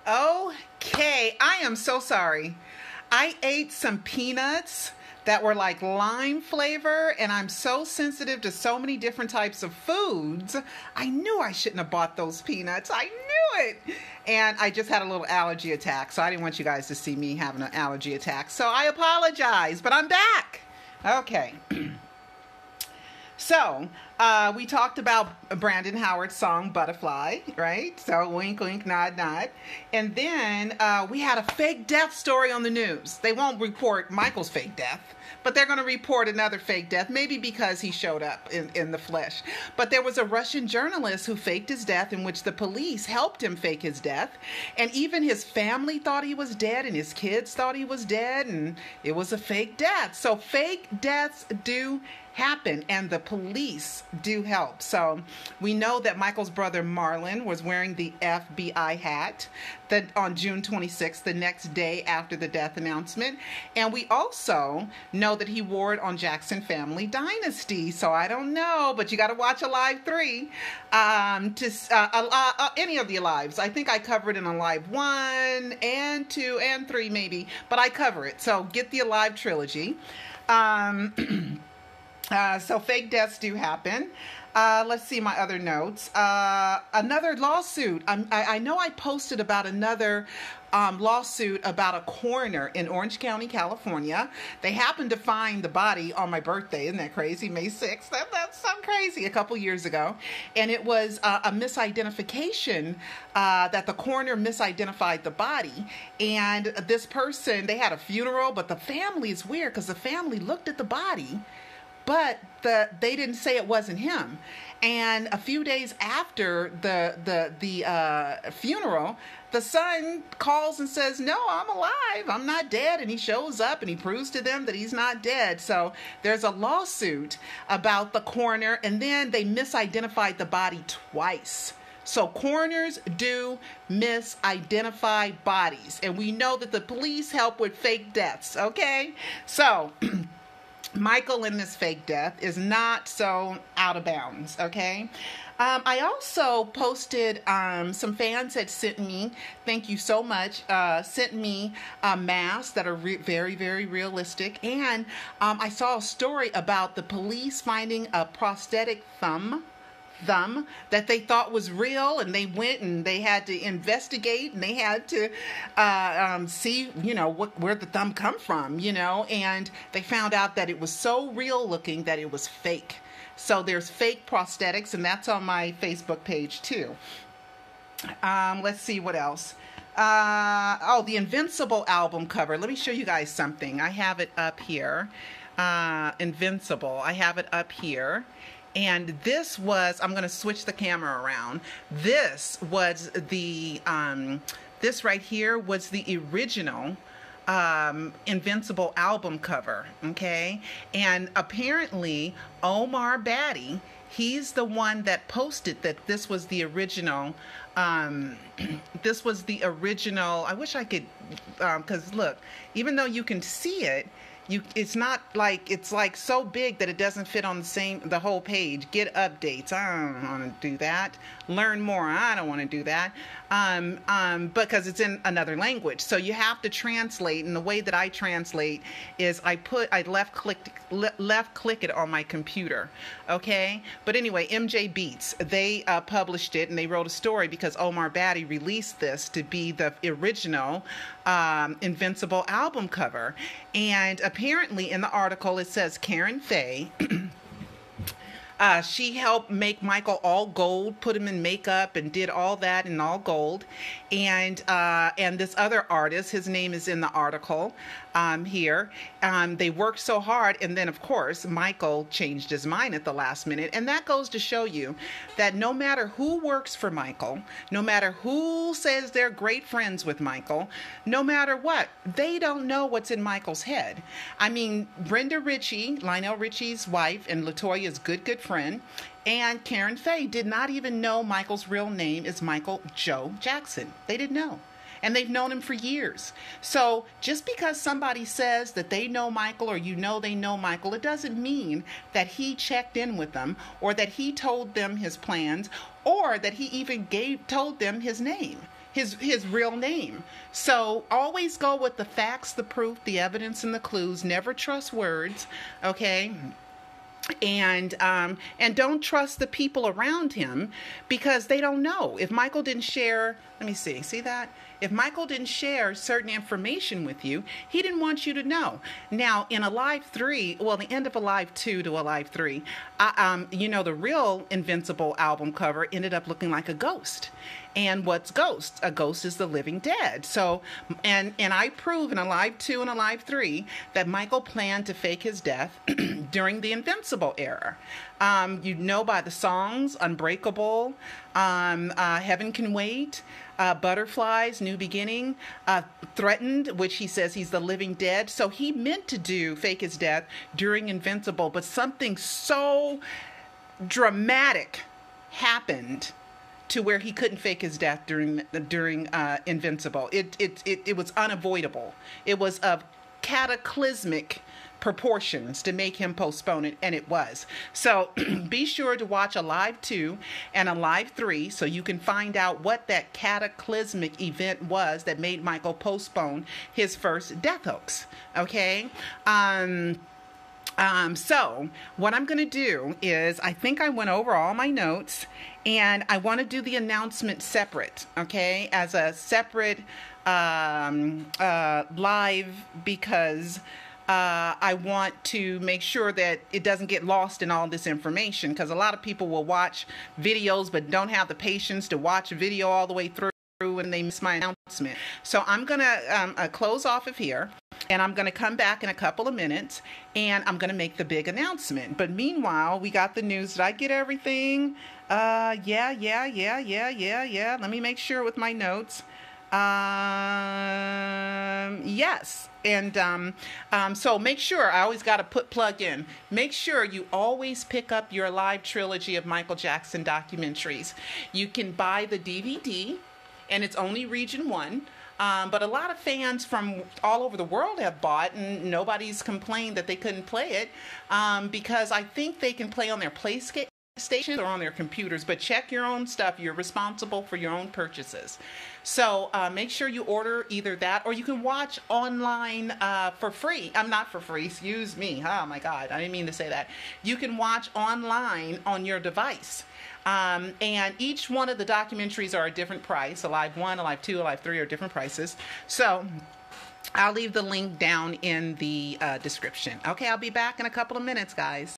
Okay, I am so sorry. I ate some peanuts that were like lime flavor, and I'm so sensitive to so many different types of foods. I knew I shouldn't have bought those peanuts. I knew it. And I just had a little allergy attack, so I didn't want you guys to see me having an allergy attack. So I apologize, but I'm back. Okay. So, we talked about Brandon Howard's song, Butterfly, right? So, wink, wink, nod, nod. And then we had a fake death story on the news. They won't report Michael's fake death, but they're going to report another fake death, maybe because he showed up in the flesh. But there was a Russian journalist who faked his death, in which the police helped him fake his death. And even his family thought he was dead, and his kids thought he was dead, and it was a fake death. So, fake deaths do happen, and the police do help. So we know that Michael's brother Marlon was wearing the FBI hat on June 26th, the next day after the death announcement. And we also know that he wore it on Jackson Family Dynasty. So I don't know, but you got to watch Alive 3 any of the Alives. I think I covered in Alive 1 and 2 and 3 maybe, but I cover it. So get the Alive trilogy. So fake deaths do happen. Let's see my other notes. Another lawsuit. I know I posted about another lawsuit about a coroner in Orange County, California. They happened to find the body on my birthday. Isn't that crazy? May 6th. That's so crazy. A couple years ago. And it was a misidentification that the coroner misidentified the body. And this person, they had a funeral, but the family is weird because the family looked at the body, but they didn't say it wasn't him. And a few days after the funeral, the son calls and says, "No, I'm alive. I'm not dead." And he shows up and he proves to them that he's not dead. So there's a lawsuit about the coroner, and then they misidentified the body twice. So coroners do misidentify bodies, and we know that the police help with fake deaths, okay? So Michael in this fake death is not so out of bounds, okay? I also posted, some fans had sent me, thank you so much, sent me masks that are very, very realistic. And I saw a story about the police finding a prosthetic thumb that they thought was real, and they went and they had to investigate, and they had to see, where the thumb come from, and they found out that it was so real looking that it was fake. So there's fake prosthetics, and that's on my Facebook page too. Let's see what else. The Invincible album cover. Let me show you guys something. I have it up here. Invincible. I have it up here. And this was, I'm going to switch the camera around. This was this right here was the original Invincible album cover, okay? And apparently Omar Batty, he's the one that posted that this was the original, I wish I could, because look, even though you can see it, it's not like, it's like so big that it doesn't fit on the whole page. Get updates. I don't want to do that. Learn more. I don't want to do that. Because it's in another language. So you have to translate, and the way that I translate is I left click it on my computer. Okay? But anyway, MJ Beats, they published it, and they wrote a story because Omar Batty released this to be the original Invincible album cover. And apparently in the article it says Karen Faye she helped make Michael all gold, put him in makeup, and did all that in all gold. And this other artist, his name is in the article here. They worked so hard, and then of course Michael changed his mind at the last minute. And that goes to show you that no matter who works for Michael, no matter who says they're great friends with Michael, no matter what, they don't know what's in Michael's head. I mean, Brenda Ritchie, Lionel Richie's wife, and LaToya's good friend, and Karen Faye did not even know Michael's real name is Michael Joe Jackson. They didn't know. And they've known him for years. So just because somebody says that they know Michael, or they know Michael, it doesn't mean that he checked in with them, or that he told them his plans, or that he even told them his name. his real name. So always go with the facts, the proof, the evidence, and the clues. Never trust words, okay? And don't trust the people around him, because they don't know. If Michael didn't share, let me see that? If Michael didn't share certain information with you, he didn't want you to know. Now, in Alive 3, well, the end of Alive 2 to Alive 3, the real Invincible album cover ended up looking like a ghost. And what's ghost? A ghost is the living dead. So, and I prove in Alive 2 and Alive 3 that Michael planned to fake his death during the Invincible era. By the songs, Unbreakable, Heaven Can Wait, Butterflies, New Beginning, Threatened, which he says he's the living dead. So he meant to fake his death during Invincible, but something so dramatic happened to where he couldn't fake his death during Invincible. It was unavoidable. It was of cataclysmic proportions to make him postpone it, and it was. So be sure to watch Alive 2 and Alive 3 so you can find out what that cataclysmic event was that made Michael postpone his first death hoax. Okay? So what I'm going to do is, I think I went over all my notes, and I want to do the announcement separate, okay, as a separate live, because I want to make sure that it doesn't get lost in all this information, because a lot of people will watch videos but don't have the patience to watch a video all the way through and they miss my announcement. So I'm going to close off of here, and I'm going to come back in a couple of minutes, and I'm going to make the big announcement. But meanwhile, we got the news. Did I get everything? Yeah. Let me make sure with my notes. Yes. And so make sure, I always got to plug in. Make sure you always pick up your live trilogy of Michael Jackson documentaries. You can buy the DVD, and it's only region 1. But a lot of fans from all over the world have bought, and nobody's complained that they couldn't play it, because I think they can play on their PlayStation or on their computers. But check your own stuff. You're responsible for your own purchases. So make sure you order either that, or you can watch online for free. Not for free, excuse me. Oh my God, I didn't mean to say that. You can watch online on your device. And each one of the documentaries are a different price. Alive 1, Alive 2, Alive 3 are different prices. So I'll leave the link down in the description. Okay, I'll be back in a couple of minutes, guys.